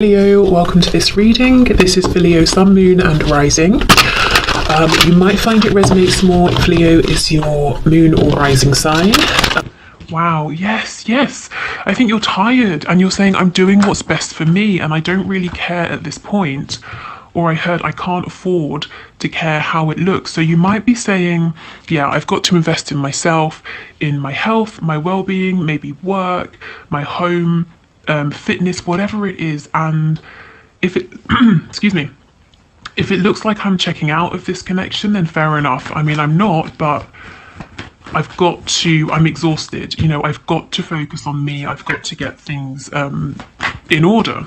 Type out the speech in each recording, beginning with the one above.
Leo, welcome to this reading. This is for Leo, Sun, Moon and Rising. You might find it resonates more if Leo is your moon or rising sign. Wow, yes. I think you're tired and you're saying, I'm doing what's best for me and I don't really care at this point. Or I heard I can't afford to care how it looks. So you might be saying, yeah, I've got to invest in myself, in my health, my well-being, maybe work, my home, fitness, whatever it is. And if it, excuse me, if it looks like I'm checking out of this connection, then fair enough. I mean, I'm not, but I'm exhausted. You know, I've got to focus on me. I've got to get things in order.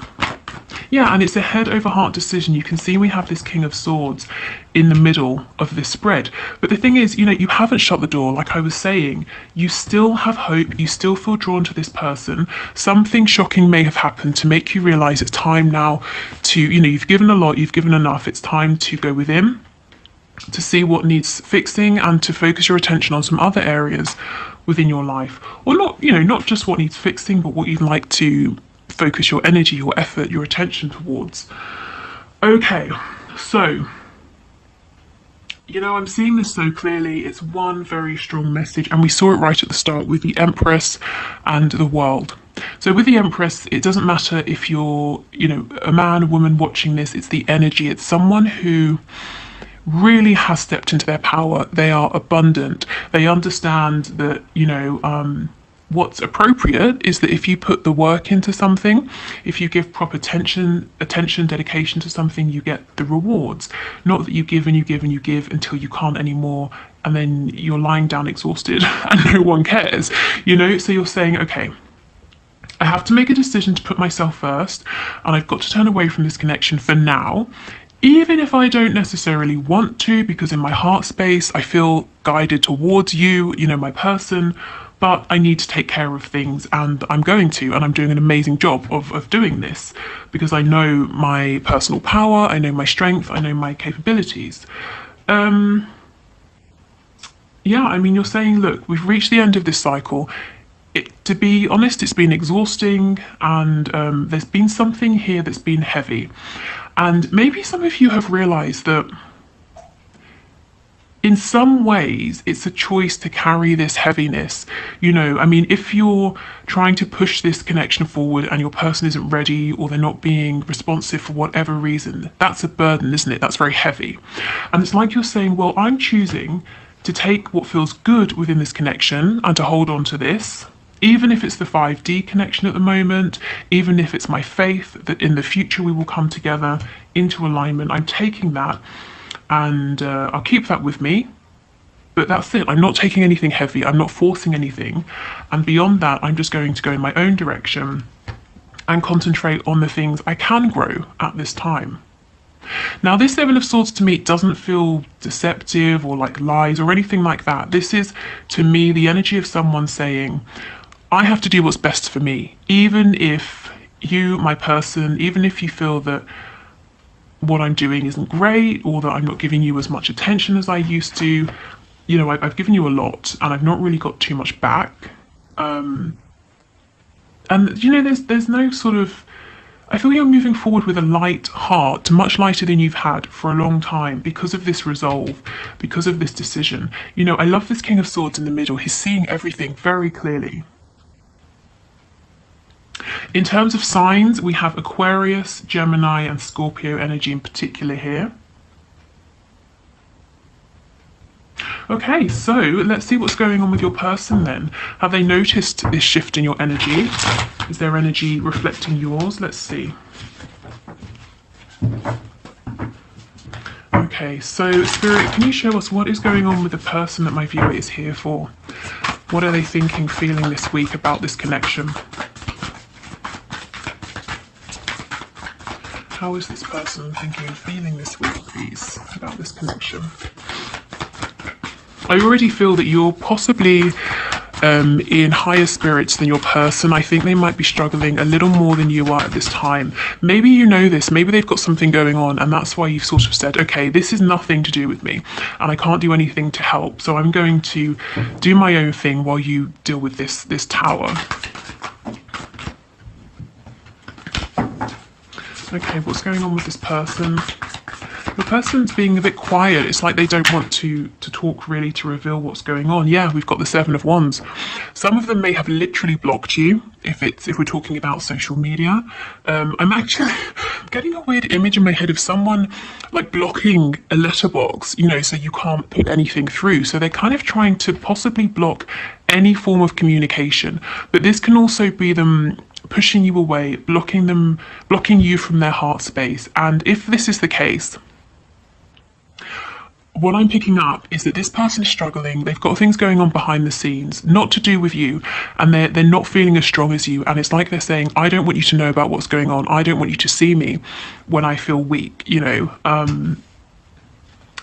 Yeah, and it's a head over heart decision. You can see we have this King of Swords in the middle of this spread. But the thing is, you know, you haven't shut the door. Like I was saying, you still have hope. You still feel drawn to this person. Something shocking may have happened to make you realize it's time now to, you know, you've given a lot, you've given enough. It's time to go within, to see what needs fixing and to focus your attention on some other areas within your life. Or not, you know, not just what needs fixing, but what you'd like to focus your energy, your effort, your attention towards. Okay, so, you know, I'm seeing this so clearly. It's one very strong message, and we saw it right at the start with the Empress and the World. So with the Empress, it doesn't matter if you're, you know, a man, a woman watching this, it's the energy. It's someone who really has stepped into their power. They are abundant. They understand that, you know, what's appropriate is that if you put the work into something, if you give proper attention, dedication to something, you get the rewards. Not that you give and you give and you give until you can't anymore and then you're lying down exhausted and no one cares, you know? So you're saying, okay, I have to make a decision to put myself first and I've got to turn away from this connection for now, even if I don't necessarily want to, because in my heart space, I feel guided towards you, you know, my person, but I need to take care of things and I'm going to, and I'm doing an amazing job of doing this because I know my personal power, I know my strength, I know my capabilities. Yeah, I mean, you're saying, look, we've reached the end of this cycle. To be honest, it's been exhausting and there's been something here that's been heavy. And maybe some of you have realized that in some ways, it's a choice to carry this heaviness. You know, I mean, if you're trying to push this connection forward and your person isn't ready or they're not being responsive for whatever reason, that's a burden, isn't it? That's very heavy. And it's like you're saying, well, I'm choosing to take what feels good within this connection and to hold on to this, even if it's the 5D connection at the moment, even if it's my faith that in the future we will come together into alignment. I'm taking that. And I'll keep that with me, but that's it. I'm not taking anything heavy. I'm not forcing anything. And beyond that, I'm just going to go in my own direction and concentrate on the things I can grow at this time. Now, this Seven of Swords to me doesn't feel deceptive or like lies or anything like that. This is, to me, the energy of someone saying, I have to do what's best for me, even if you, my person, even if you feel that what I'm doing isn't great or that I'm not giving you as much attention as I used to. You know, I've given you a lot and I've not really got too much back. And, you know, there's no sort of, I feel you're moving forward with a light heart, much lighter than you've had for a long time because of this resolve, because of this decision. You know, I love this King of Swords in the middle. He's seeing everything very clearly. In terms of signs, we have Aquarius, Gemini, and Scorpio energy in particular here. Okay, so let's see what's going on with your person then. Have they noticed this shift in your energy? Is their energy reflecting yours? Let's see. Okay, so Spirit, can you show us what is going on with the person that my viewer is here for? What are they thinking, feeling this week about this connection? How is this person thinking and feeling this week, please, about this connection? I already feel that you're possibly in higher spirits than your person. I think they might be struggling a little more than you are at this time. Maybe you know this, maybe they've got something going on and that's why you've sort of said, okay, this is nothing to do with me and I can't do anything to help. So I'm going to do my own thing while you deal with this tower. Okay, what's going on with this person? Your person's being a bit quiet. It's like they don't want to talk really, to reveal what's going on. Yeah, we've got the Seven of Wands. Some of them may have literally blocked you if we're talking about social media. I'm actually getting a weird image in my head of someone like blocking a letterbox, you know, so you can't put anything through. So they're kind of trying to possibly block any form of communication. But this can also be them pushing you away, blocking you from their heart space. And if this is the case, what I'm picking up is that this person is struggling. They've got things going on behind the scenes, not to do with you, and they're not feeling as strong as you. And it's like they're saying, I don't want you to know about what's going on. I don't want you to see me when I feel weak, you know.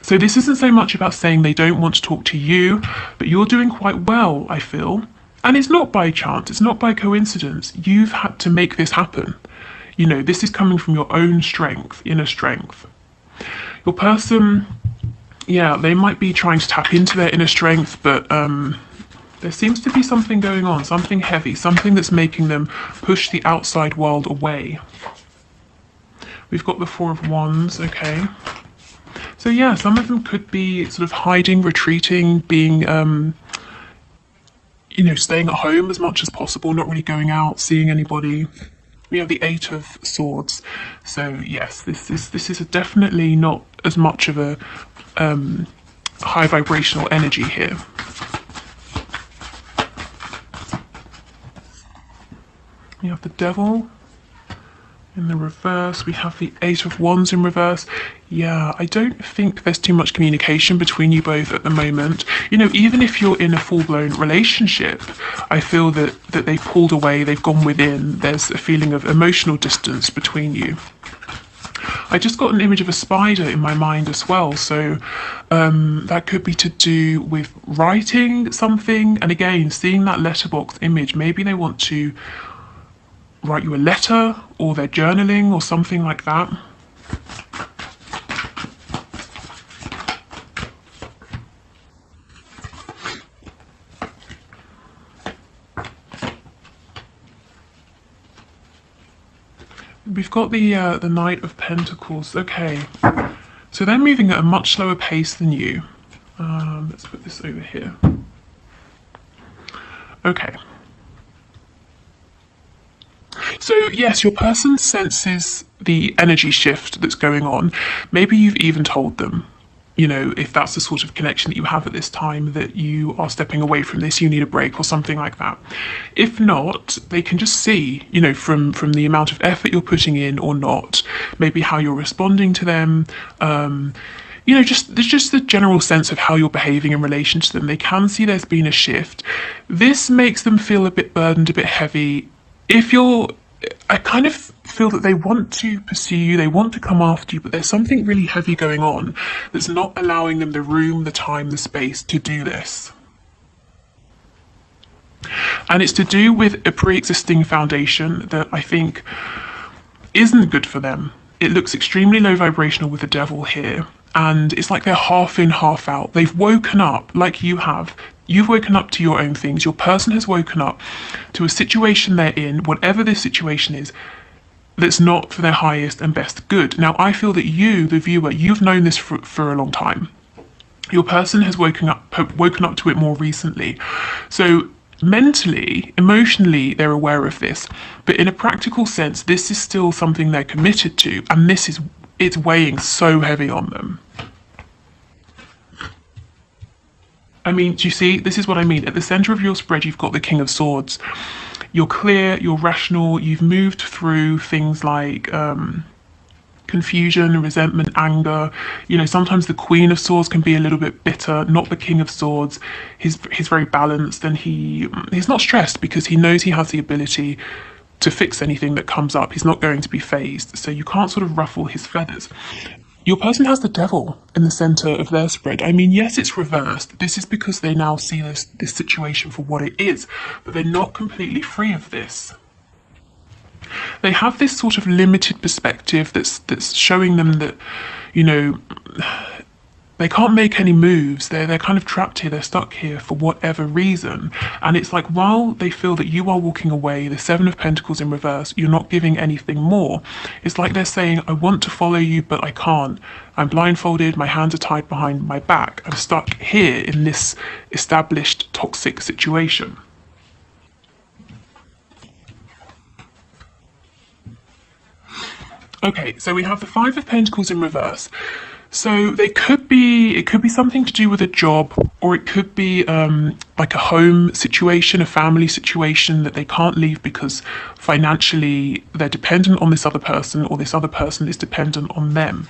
So this isn't so much about saying they don't want to talk to you, but you're doing quite well, I feel. And it's not by chance, it's not by coincidence. You've had to make this happen. You know, this is coming from your own strength, inner strength. Your person, yeah, they might be trying to tap into their inner strength, but there seems to be something going on, something heavy, something that's making them push the outside world away. We've got the Four of Wands, okay. So yeah, some of them could be sort of hiding, retreating, being, you know, staying at home as much as possible, not really going out, seeing anybody. We have the Eight of Swords. So yes, this is definitely not as much of a high vibrational energy here. We have the Devil in the reverse. We have the Eight of Wands in reverse. Yeah, I don't think there's too much communication between you both at the moment. You know, even if you're in a full-blown relationship, I feel that they've pulled away, they've gone within. There's a feeling of emotional distance between you. I just got an image of a spider in my mind as well, so that could be to do with writing something. And again, seeing that letterbox image, maybe they want to write you a letter, or they're journaling or something like that. We've got the Knight of Pentacles. Okay, so they're moving at a much slower pace than you. Let's put this over here. Okay. So yes, your person senses the energy shift that's going on. Maybe you've even told them, you know, if that's the sort of connection that you have at this time, that you are stepping away from this, you need a break or something like that. If not, they can just see, you know, from the amount of effort you're putting in or not, maybe how you're responding to them, you know, there's just the general sense of how you're behaving in relation to them. They can see there's been a shift. This makes them feel a bit burdened, a bit heavy. I kind of feel that they want to pursue you, they want to come after you, but there's something really heavy going on that's not allowing them the room, the time, the space to do this. And it's to do with a pre-existing foundation that I think isn't good for them. It looks extremely low vibrational with the Devil here, and it's like they're half in, half out. They've woken up like you have. You've woken up to your own things. Your person has woken up to a situation they're in, whatever this situation is, that's not for their highest and best good. Now, I feel that you, the viewer, you've known this for a long time. Your person has woken up to it more recently. So mentally, emotionally, they're aware of this. But in a practical sense, this is still something they're committed to. And it's weighing so heavy on them. I mean, do you see? This is what I mean. At the center of your spread, you've got the King of Swords. You're clear, you're rational, you've moved through things like confusion, resentment, anger. You know, sometimes the Queen of Swords can be a little bit bitter, not the King of Swords. He's very balanced, and he's not stressed because he knows he has the ability to fix anything that comes up. He's not going to be phased, so you can't sort of ruffle his feathers. Your person has the Devil in the center of their spread. I mean, yes, it's reversed. This is because they now see this situation for what it is, but they're not completely free of this. They have this sort of limited perspective that's showing them that, you know, they can't make any moves. They're kind of trapped here. They're stuck here for whatever reason. And it's like while they feel that you are walking away, the Seven of Pentacles in reverse, you're not giving anything more. It's like they're saying, I want to follow you, but I can't. I'm blindfolded, my hands are tied behind my back. I'm stuck here in this established toxic situation. Okay, so we have the Five of Pentacles in reverse. So it could be something to do with a job, or it could be like a home situation, a family situation that they can't leave because financially they're dependent on this other person, or this other person is dependent on them.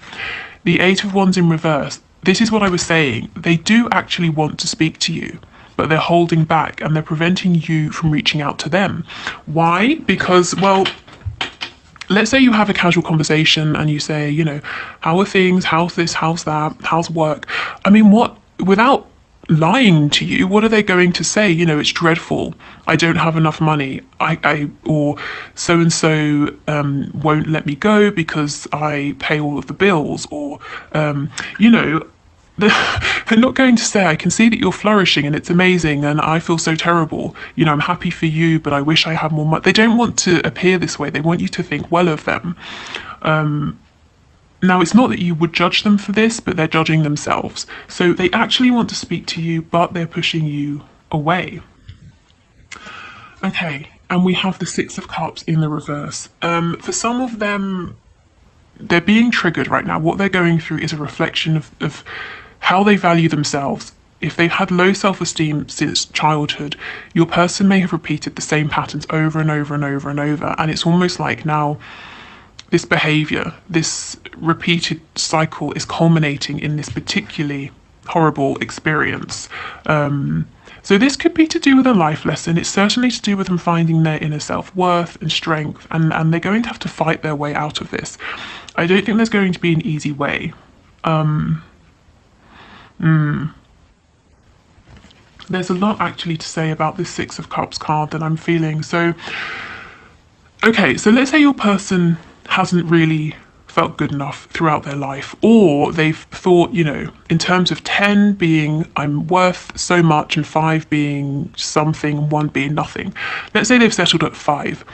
The Eight of Wands in reverse, this is what I was saying. They do actually want to speak to you, but they're holding back and they're preventing you from reaching out to them. Why? Because, well, let's say you have a casual conversation and you say, you know, how are things? How's this? How's that? How's work? I mean, without lying to you, what are they going to say? You know, it's dreadful. I don't have enough money. Or so and so won't let me go because I pay all of the bills. Or, you know, they're not going to say, I can see that you're flourishing and it's amazing and I feel so terrible. You know, I'm happy for you, but I wish I had more money. They don't want to appear this way. They want you to think well of them. Now, it's not that you would judge them for this, but they're judging themselves. So they actually want to speak to you, but they're pushing you away. Okay, and we have the Six of Cups in the reverse. For some of them, they're being triggered right now. What they're going through is a reflection of how they value themselves. If they've had low self-esteem since childhood, your person may have repeated the same patterns over and over and over and over. And it's almost like now this behavior, this repeated cycle is culminating in this particularly horrible experience. So this could be to do with a life lesson. It's certainly to do with them finding their inner self-worth and strength, and they're going to have to fight their way out of this. I don't think there's going to be an easy way. There's a lot actually to say about this Six of Cups card that I'm feeling. So, okay, so let's say your person hasn't really felt good enough throughout their life, or they've thought, you know, in terms of 10 being I'm worth so much and 5 being something, 1 being nothing. Let's say they've settled at 5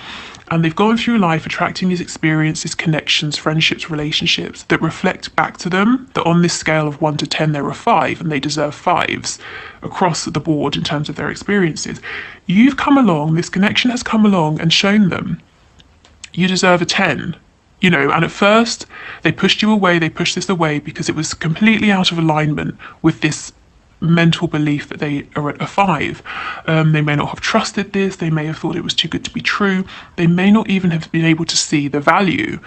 and they've gone through life attracting these experiences, connections, friendships, relationships that reflect back to them that on this scale of 1 to 10 they're a 5 and they deserve 5s across the board in terms of their experiences. You've come along, this connection has come along and shown them you deserve a 10. You know, and at first they pushed you away, they pushed this away because it was completely out of alignment with this mental belief that they are at a 5. They may not have trusted this, they may have thought it was too good to be true, they may not even have been able to see the value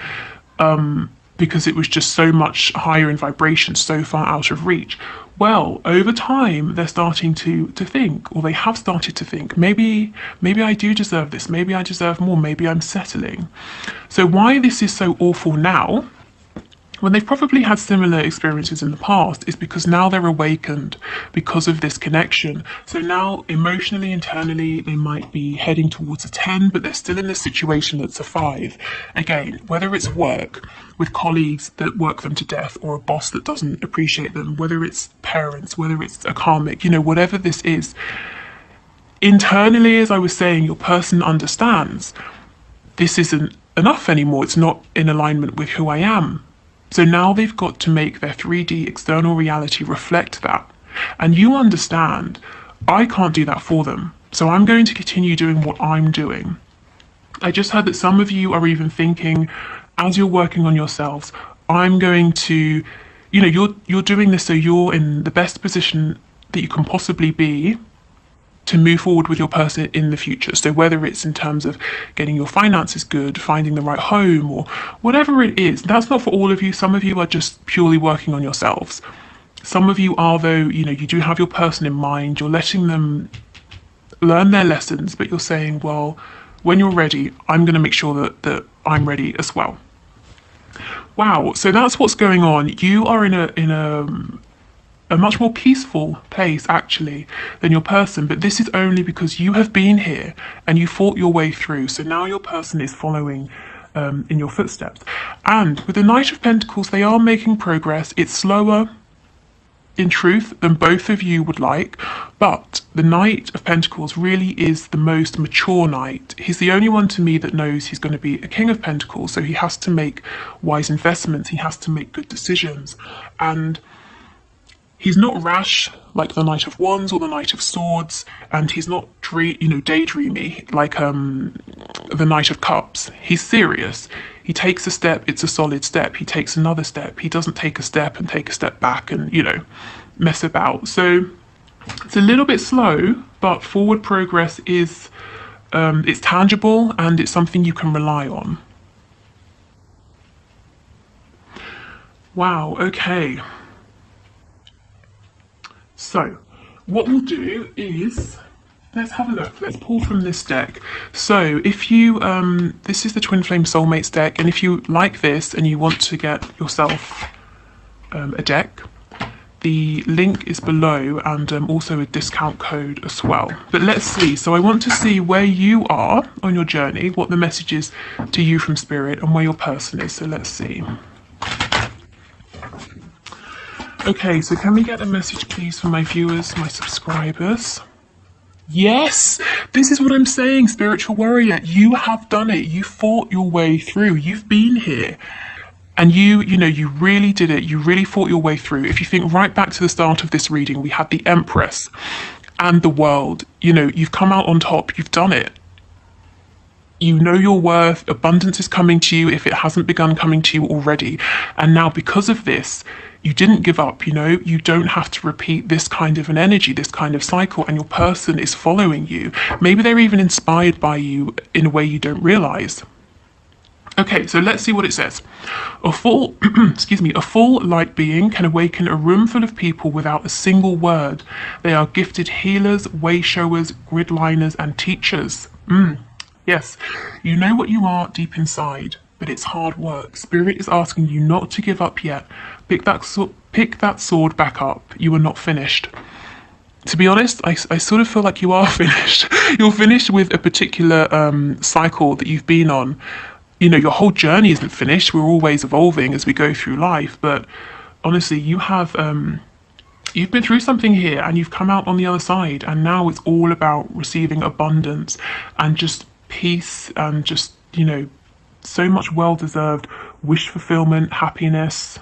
because it was just so much higher in vibration, so far out of reach. Well, over time, they're starting to think, or they have started to think, maybe I do deserve this, maybe I deserve more, maybe I'm settling. So why this is so awful now, when they've probably had similar experiences in the past, is because now they're awakened because of this connection. So now emotionally, internally, they might be heading towards a 10, but they're still in this situation that's a 5. Again, whether it's work with colleagues that work them to death, or a boss that doesn't appreciate them, whether it's parents, whether it's a karmic, you know, whatever this is, internally, as I was saying, your person understands this isn't enough anymore. It's not in alignment with who I am. So now they've got to make their 3D external reality reflect that. And you understand, I can't do that for them. So I'm going to continue doing what I'm doing. I just heard that some of you are even thinking, as you're working on yourselves, I'm going to, you know, you're doing this so you're in the best position that you can possibly be to move forward with your person in the future. So whether it's in terms of getting your finances good, finding the right home, or whatever it is, that's not for all of you. Some of you are just purely working on yourselves. Some of you are, though, you know, you do have your person in mind, you're letting them learn their lessons, but you're saying, well, when you're ready, I'm going to make sure that I'm ready as well. Wow, so that's what's going on. You are in a much more peaceful place actually than your person, but this is only because you have been here and you fought your way through. So now your person is following in your footsteps. And with the Knight of Pentacles, they are making progress. It's slower, in truth, than both of you would like, but the Knight of Pentacles really is the most mature knight. He's the only one to me that knows he's going to be a King of Pentacles, so he has to make wise investments, he has to make good decisions, and he's not rash like the Knight of Wands or the Knight of Swords, and he's not daydreamy like the Knight of Cups. He's serious. He takes a step, it's a solid step. He takes another step. He doesn't take a step and take a step back and, mess about. So it's a little bit slow, but forward progress is it's tangible and it's something you can rely on. Wow, okay. So what we'll do is, let's have a look. Let's pull from this deck. So if you, this is the Twin Flame Soulmates deck, and if you like this and you want to get yourself a deck, the link is below, and also a discount code as well. But let's see. So I want to see where you are on your journey, what the message is to you from Spirit, and where your person is. So let's see. Okay, so can we get a message, please, for my viewers, my subscribers? Yes, this is what I'm saying, spiritual warrior. You have done it. You fought your way through. You've been here. And you really did it. You really fought your way through. If you think right back to the start of this reading, we had the Empress and the World. You've come out on top. You've done it. You know your worth. Abundance is coming to you if it hasn't begun coming to you already. And now because of this, you didn't give up, you don't have to repeat this kind of an energy, this kind of cycle, and your person is following you. Maybe they're even inspired by you in a way you don't realize. Okay, so let's see what it says. A full, a full light being can awaken a room full of people without a single word. They are gifted healers, way showers, grid liners, and teachers. Yes, you know what you are deep inside, but it's hard work. Spirit is asking you not to give up yet. Pick that sword back up. You are not finished. To be honest, I sort of feel like you are finished. You're finished with a particular cycle that you've been on. Your whole journey isn't finished. We're always evolving as we go through life. But honestly, you have you've been through something here, and you've come out on the other side. And now it's all about receiving abundance and just peace and just so much well-deserved wish fulfillment, happiness.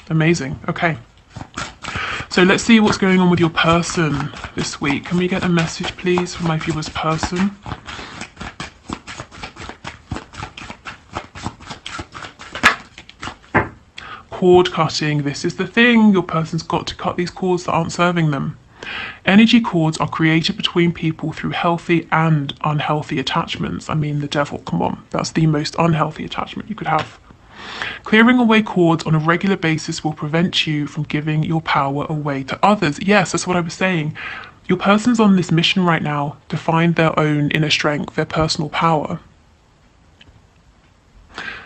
Amazing. Okay, so let's see what's going on with your person this week. Can we get a message, please, for my viewer's person? Cord cutting. This is the thing. Your person's got to cut these cords that aren't serving them. Energy cords are created between people through healthy and unhealthy attachments. I mean, the devil, come on. That's the most unhealthy attachment you could have. Clearing away cords on a regular basis will prevent you from giving your power away to others. Yes, that's what I was saying. Your person's on this mission right now to find their own inner strength, their personal power.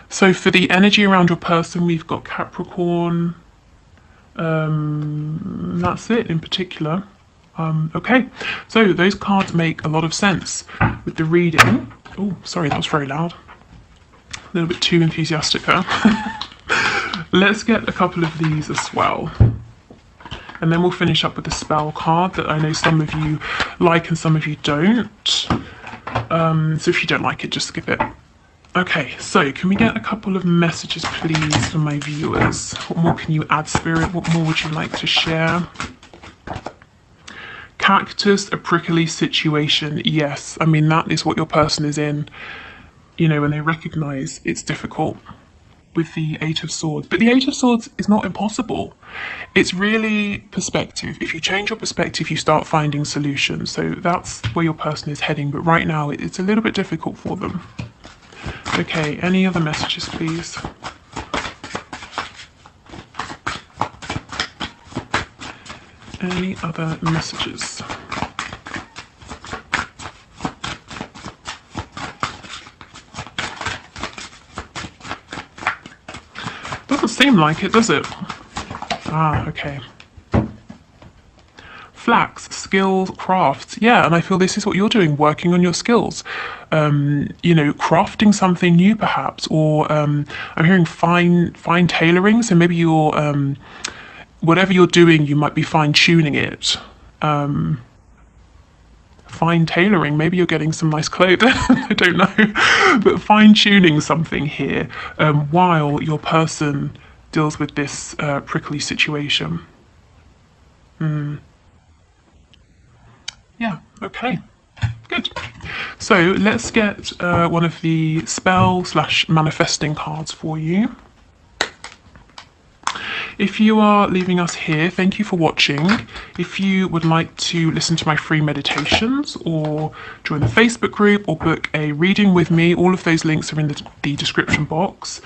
So for the energy around your person, we've got Capricorn. That's it in particular. Okay, so those cards make a lot of sense with the reading. Oh, sorry, that was very loud. A little bit too enthusiastic there. Let's get a couple of these as well. And then we'll finish up with the spell card that I know some of you like and some of you don't. So if you don't like it, just skip it. Okay, so can we get a couple of messages, please, for my viewers? What more can you add, Spirit? What more would you like to share? Cactus, a prickly situation. Yes, I mean, that is what your person is in. When they recognize it's difficult with the Eight of Swords. But the Eight of Swords is not impossible. It's really perspective. If you change your perspective, you start finding solutions. So that's where your person is heading. But right now, it's a little bit difficult for them. Okay, any other messages, please? Any other messages? Doesn't seem like it, does it? Ah, okay. Flax, skills, crafts. Yeah, and I feel this is what you're doing, working on your skills. Crafting something new perhaps, or I'm hearing fine tailoring, so maybe you're whatever you're doing, you might be fine-tuning it. Fine tailoring, maybe you're getting some nice clothes, I don't know, but fine-tuning something here while your person deals with this prickly situation. Yeah, okay, good. So let's get one of the spell / manifesting cards for you. If you are leaving us here, thank you for watching. If you would like to listen to my free meditations or join the Facebook group or book a reading with me, all of those links are in the description box.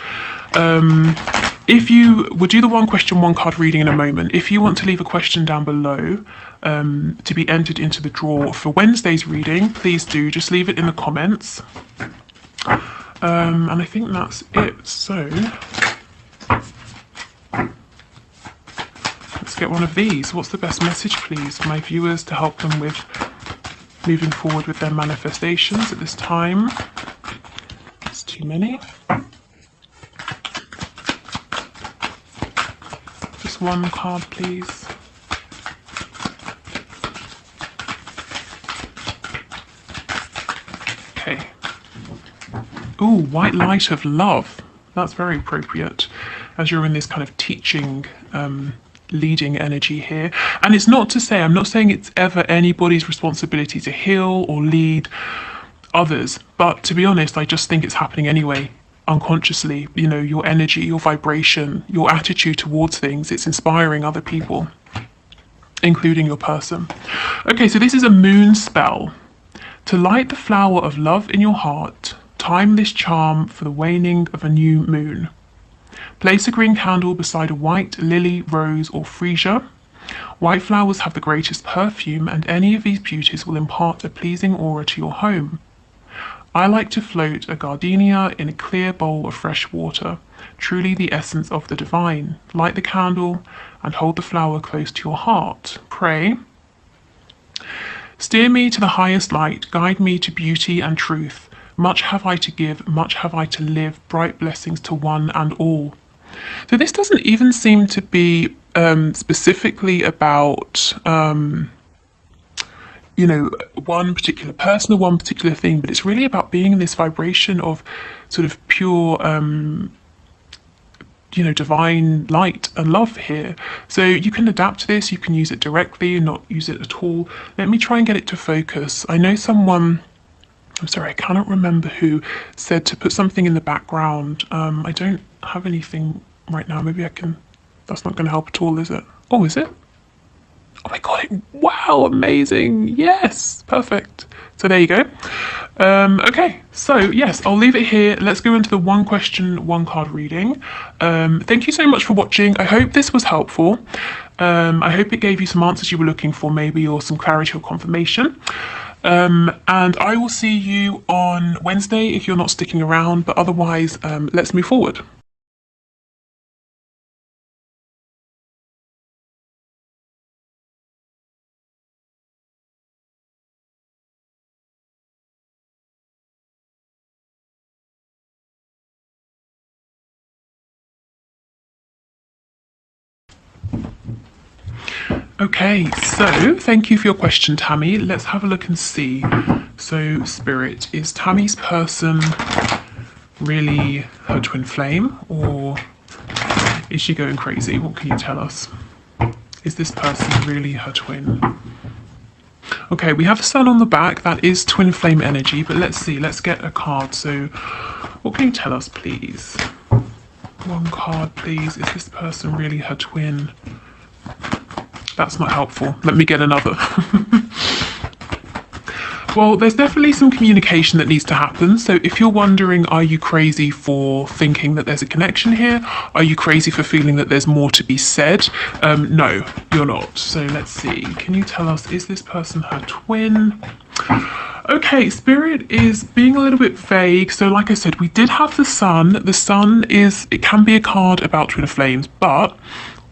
If you would do the one question, one card reading in a moment, if you want to leave a question down below to be entered into the draw for Wednesday's reading, please do, just leave it in the comments. And I think that's it. So let's get one of these. What's the best message, please, for my viewers to help them with moving forward with their manifestations at this time? It's too many. Just one card, please. Okay. Ooh, white light of love. That's very appropriate as you're in this kind of teaching leading energy here. And it's not to say, I'm not saying it's ever anybody's responsibility to heal or lead others, but to be honest, I just think it's happening anyway, unconsciously. You know, your energy, your vibration, your attitude towards things, it's inspiring other people, including your person. Okay, so this is a moon spell. To light the flower of love in your heart, time this charm for the waning of a new moon. Place a green candle beside a white lily, rose, or freesia. White flowers have the greatest perfume, and any of these beauties will impart a pleasing aura to your home. I like to float a gardenia in a clear bowl of fresh water, truly the essence of the divine. Light the candle and hold the flower close to your heart. Pray. Steer me to the highest light, guide me to beauty and truth. Much have I to give, much have I to live, bright blessings to one and all. So this doesn't even seem to be specifically about, you know, one particular person or one particular thing, but it's really about being in this vibration of sort of pure, you know, divine light and love here. So you can adapt to this, you can use it directly, not use it at all. Let me try and get it to focus. I know someone, I'm sorry, I cannot remember who, said to put something in the background. I don't have anything right now. Maybe I can, that's not going to help at all, is it? Oh, is it? Oh my god, wow, amazing. Yes, perfect. So there you go. Okay, so yes, I'll leave it here. Let's go into the one question, one card reading. Thank you so much for watching. I hope this was helpful. I hope it gave you some answers you were looking for, maybe, or some clarity or confirmation. And I will see you on Wednesday if you're not sticking around, but otherwise, let's move forward. Okay, so thank you for your question, Tammy. Let's have a look and see. So, Spirit, is Tammy's person really her twin flame, or is she going crazy? What can you tell us? Is this person really her twin? Okay, we have the sun on the back. That is twin flame energy, but let's see. Let's get a card. So, what can you tell us, please? One card, please. Is this person really her twin? That's not helpful. Let me get another. Well, there's definitely some communication that needs to happen. So if you're wondering, are you crazy for thinking that there's a connection here? Are you crazy for feeling that there's more to be said? No, you're not. So let's see. Can you tell us, is this person her twin? Okay, Spirit is being a little bit vague. So like I said, we did have the sun. The sun is, it can be a card about twin flames, but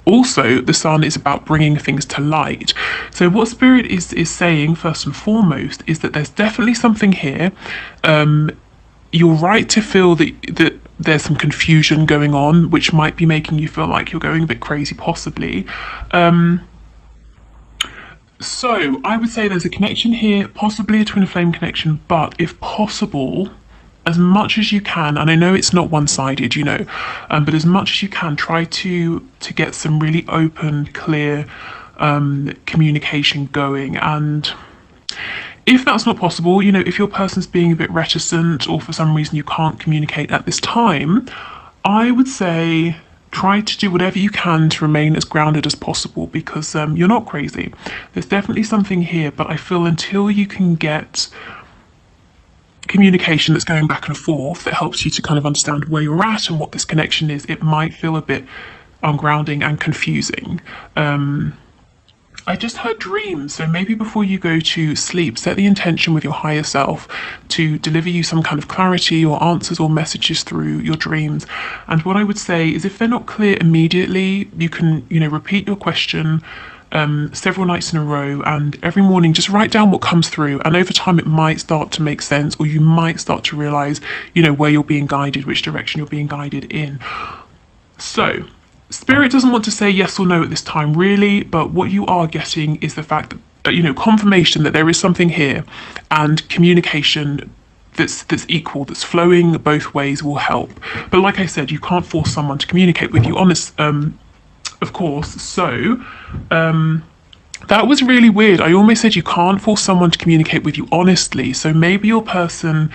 also the sun is about bringing things to light. So what Spirit is saying first and foremost is that there's definitely something here. You're right to feel that there's some confusion going on, which might be making you feel like you're going a bit crazy, possibly. So I would say there's a connection here, possibly a twin flame connection, but if possible, as much as you can, and I know it's not one-sided, but as much as you can, try to get some really open, clear communication going. And if that's not possible, if your person's being a bit reticent or for some reason you can't communicate at this time, I would say try to do whatever you can to remain as grounded as possible, because you're not crazy. There's definitely something here, but I feel until you can get communication that's going back and forth that helps you to kind of understand where you're at and what this connection is, it might feel a bit ungrounding and confusing. I just heard dreams, so maybe before you go to sleep, set the intention with your higher self to deliver you some kind of clarity or answers or messages through your dreams. And what I would say is, if they're not clear immediately, you can, repeat your question several nights in a row, and every morning just write down what comes through, and over time it might start to make sense, or you might start to realize, where you're being guided, which direction you're being guided in. So Spirit doesn't want to say yes or no at this time, really, but what you are getting is the fact that, confirmation that there is something here, and communication that's equal, that's flowing both ways will help. But like I said, you can't force someone to communicate with you, of course. So that was really weird. I almost said you can't force someone to communicate with you honestly. So maybe your person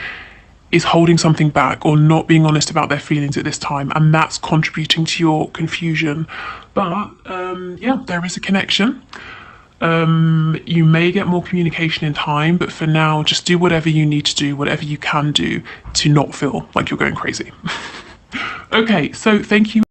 is holding something back or not being honest about their feelings at this time, and that's contributing to your confusion. But yeah, there is a connection. You may get more communication in time, but for now, just do whatever you need to do, whatever you can do to not feel like you're going crazy. Okay, so thank you.